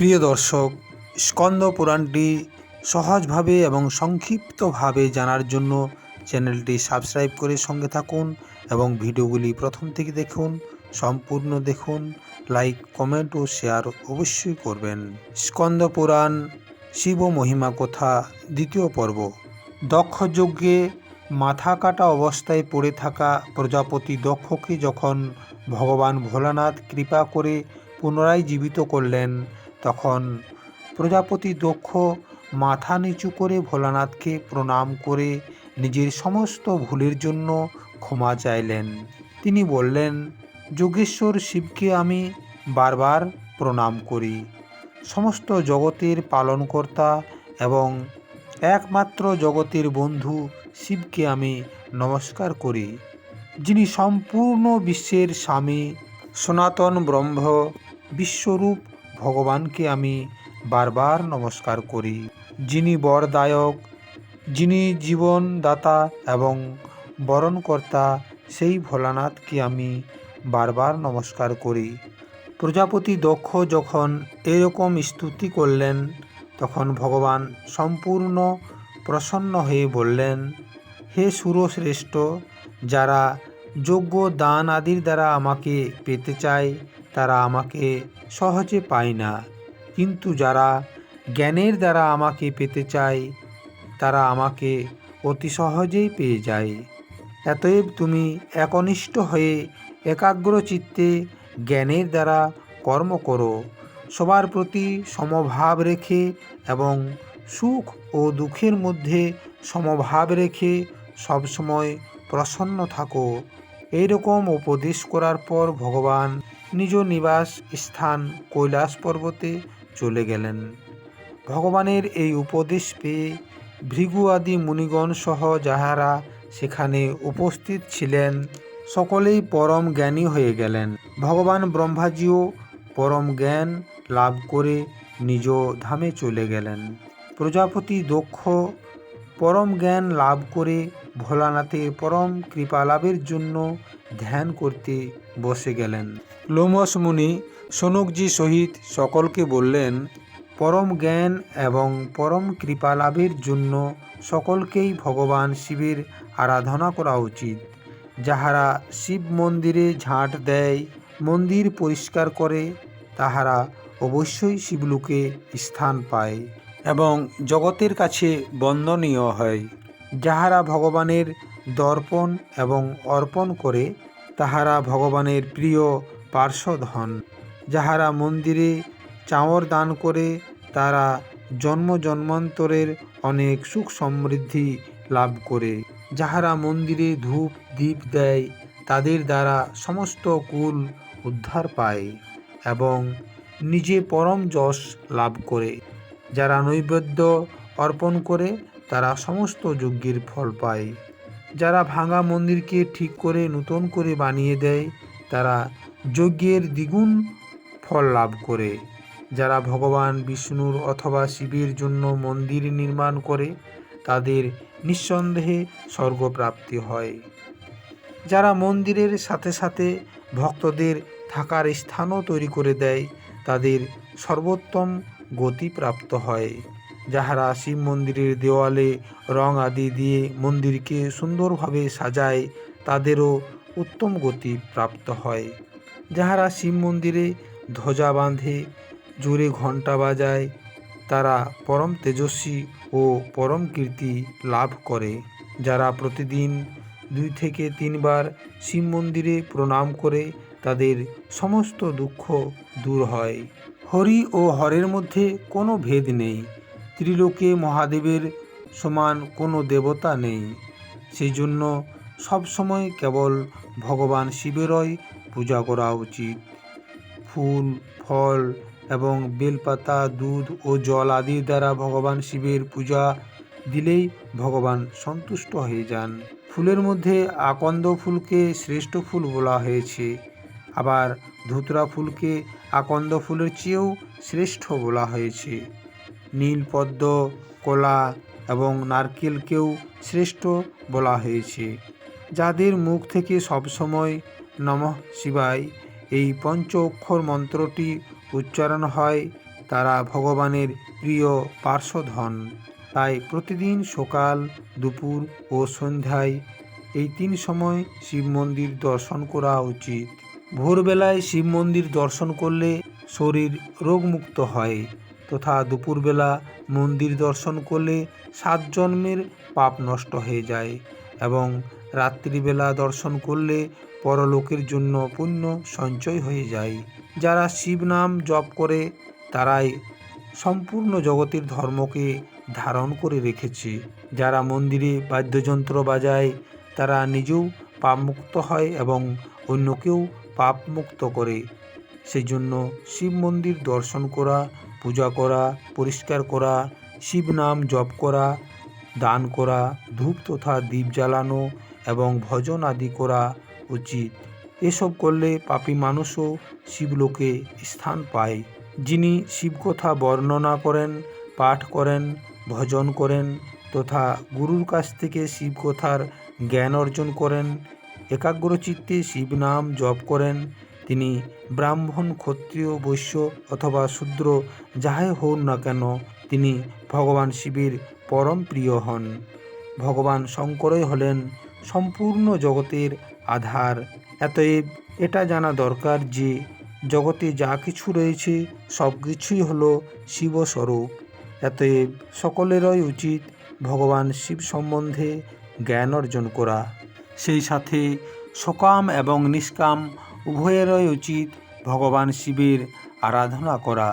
প্রিয় দর্শক, স্কন্দ পুরাণটি সহজভাবে এবং সংক্ষিপ্তভাবে জানার জন্য চ্যানেলটি সাবস্ক্রাইব করে সঙ্গে থাকুন এবং ভিডিওগুলি প্রথম থেকে দেখুন, সম্পূর্ণ দেখুন, লাইক, কমেন্ট ও শেয়ার অবশ্যই করবেন। স্কন্দ পুরাণ শিব মহিমা কথা দ্বিতীয় পর্ব। দক্ষ যজ্ঞে মাথা কাটা অবস্থায় পড়ে থাকা প্রজাপতি দক্ষকে যখন ভগবান ভোলানাথ কৃপা করে পুনরায় জীবিত করলেন, তখন প্রজাপতি দক্ষ মাথা নিচু করে ভোলানাথকে প্রণাম করে নিজের সমস্ত ভুলের জন্য ক্ষমা চাইলেন। তিনি বললেন, যোগেশ্বর শিবকে আমি বারবার প্রণাম করি। সমস্ত জগতের পালনকর্তা এবং একমাত্র জগতের বন্ধু শিবকে আমি নমস্কার করি, যিনি সম্পূর্ণ বিশ্বের স্বামী সনাতন ব্রহ্ম বিশ্বরূপ ভগবানকে আমি বারবার নমস্কার করি। যিনি বরদায়ক, যিনি জীবনদাতা এবং বরণকর্তা, সেই ভোলানাথকে আমি বারবার নমস্কার করি। প্রজাপতি দক্ষ যখন এরকম স্তুতি করলেন, তখন ভগবান সম্পূর্ণ প্রসন্ন হয়ে বললেন, হে সুরশ্রেষ্ঠ, যারা যজ্ঞ দান আদির দ্বারা আমাকে পেতে চায় তারা আমাকে সহজে পায় না, কিন্তু যারা জ্ঞানের দ্বারা আমাকে পেতে চায় তারা আমাকে অতি সহজেই পেয়ে যায়। অতএব তুমি একনিষ্ঠ হয়ে একাগ্র চিত্তে জ্ঞানের দ্বারা কর্ম করো, সবার প্রতি সমভাব রেখে এবং সুখ ও দুঃখের মধ্যে সমভাব রেখে সবসময় প্রসন্ন থাকো। এইরকম উপদেশ করার পর ভগবান নিজ নিবাস স্থান কৈলাস পর্বতে চলে গেলেন। ভগবানের এই উপদেশ পেয়ে ভৃগু আদি মুনিগণ সহ যাহারা সেখানে উপস্থিত ছিলেন সকলেই পরম জ্ঞানী হয়ে গেলেন। ভগবান ব্রহ্মাজিও পরম জ্ঞান লাভ করে নিজ ধামে চলে গেলেন। প্রজাপতি দক্ষ পরম জ্ঞান লাভ করে ভোলানাথের পরম কৃপা লাভের জন্য ধ্যান করতে বসে গেলেন। লোমশ মুনি সনকজি সহিত সকলকে বললেন, পরম জ্ঞান এবং পরম কৃপা লাভের জন্য সকলকেই ভগবান শিবের আরাধনা করা উচিত। যাহারা শিব মন্দিরে ঝাঁট দেয়, মন্দির পরিষ্কার করে, তাহারা অবশ্যই শিবলোকে স্থান পায় এবং জগতের কাছে বন্দনীয় হয়। যাহারা ভগবানের দর্পণ এবং অর্পণ করে, তাহারা ভগবানের প্রিয় পার্ষদ হন। যাহারা মন্দিরে চাঁওর দান করে, তারা জন্ম জন্মান্তরের অনেক সুখ সমৃদ্ধি লাভ করে। যাহারা মন্দিরে ধূপ দীপ দেয়, তাদের দ্বারা সমস্ত কুল উদ্ধার পায় এবং নিজে পরম যশ লাভ করে। যারা নৈবেদ্য অর্পণ করে, তারা সমস্ত যজ্ঞের ফল পায়। যারা ভাঙা মন্দিরকে ঠিক করে নূতন করে বানিয়ে দেয়, তারা যজ্ঞের দ্বিগুণ ফল লাভ করে। যারা ভগবান বিষ্ণুর অথবা শিবের জন্য মন্দির নির্মাণ করে, তাদের নিঃসন্দেহে স্বর্গপ্রাপ্তি হয়। যারা মন্দিরের সাথে সাথে ভক্তদের থাকার স্থানও তৈরি করে দেয়, তাদের সর্বোত্তম গতি প্রাপ্ত হয়। যাহারা শিব মন্দিরের দেওয়ালে রং আদি দিয়ে মন্দিরকে সুন্দরভাবে সাজায়, তাদেরও উত্তম গতি প্রাপ্ত হয়। যাহারা শিব মন্দিরে ধ্বজা বাঁধে, জোরে ঘণ্টা বাজায়, তারা পরম তেজস্বী ও পরম কীর্তি লাভ করে। যারা প্রতিদিন 2 থেকে 3 বার শিব মন্দিরে প্রণাম করে, তাদের সমস্ত দুঃখ দূর হয়। হরি ও হরের মধ্যে কোনো ভেদ নেই। ত্রিলোকে মহাদেবের সমান কোনো দেবতা নেই। সেই জন্য সবসময় কেবল ভগবান শিবেরই পূজা করা উচিত। ফুল, ফল এবং বেলপাতা, দুধ ও জল আদির দ্বারা ভগবান শিবের পূজা দিলেই ভগবান সন্তুষ্ট হয়ে যান। ফুলের মধ্যে আকন্দ ফুলকে শ্রেষ্ঠ ফুল বলা হয়েছে, আবার ধুতরা ফুলকে আকন্দ ফুলের চেয়েও শ্রেষ্ঠ বলা হয়েছে। নীলপদ্ম, কলা এবং নারকেলকেও শ্রেষ্ঠ বলা হয়েছে। যাদের মুখ থেকে সবসময় নমঃ শিবায় এই পঞ্চ অক্ষর মন্ত্রটি উচ্চারণ হয়, তারা ভগবানের প্রিয় পার্ষদ হন। তাই প্রতিদিন সকাল, দুপুর ও সন্ধ্যায় এই 3 সময় শিব মন্দির দর্শন করা উচিত। ভোরবেলায় শিব মন্দির দর্শন করলে শরীর রোগমুক্ত হয়, তথা দুপুরবেলা মন্দির দর্শন করলে 7 জন্মের পাপ নষ্ট হয়ে যায় এবং রাত্রিবেলা দর্শন করলে পরলোকের জন্য পুণ্য সঞ্চয় হয়ে যায়। যারা শিব নাম জপ করে তারাই সম্পূর্ণ জগতের ধর্মকে ধারণ করে রেখেছে। যারা মন্দিরে বাদ্যযন্ত্র বাজায় তারা নিজেও পাপমুক্ত হয় এবং অন্যকেও পাপমুক্ত করে। সেই জন্য শিব মন্দির দর্শন করা, পূজা করা, পরিষ্কার করা, শিব নাম জপ করা, দান করা, ধূপ তথা দীপ জ্বালানো এবং ভজন আদি করা উচিত। এসব করলে পাপী মানুষও শিবলোকে স্থান পায়। যিনি শিবকথা বর্ণনা করেন, পাঠ করেন, ভজন করেন তথা গুরুর কাছ থেকে শিবকথার জ্ঞান অর্জন করেন, একাগ্রচিত্তে শিব নাম জপ করেন, তিনি ব্রাহ্মণ, ক্ষত্রিয়, বৈশ্য অথবা শূদ্র যাহাই হন না কেন তিনি ভগবান শিবের পরম প্রিয় হন। ভগবান শঙ্করই হলেন সম্পূর্ণ জগতের আধার। অতএব এটা জানা দরকার যে জগতে যা কিছু রয়েছে সব কিছুই হলো শিবস্বরূপ। অতএব সকলেরই উচিত ভগবান শিব সম্বন্ধে জ্ঞান অর্জন করা। সেই সাথে সকাম এবং নিষ্কাম উভয়েরই উচিত ভগবান শিবের আরাধনা করা।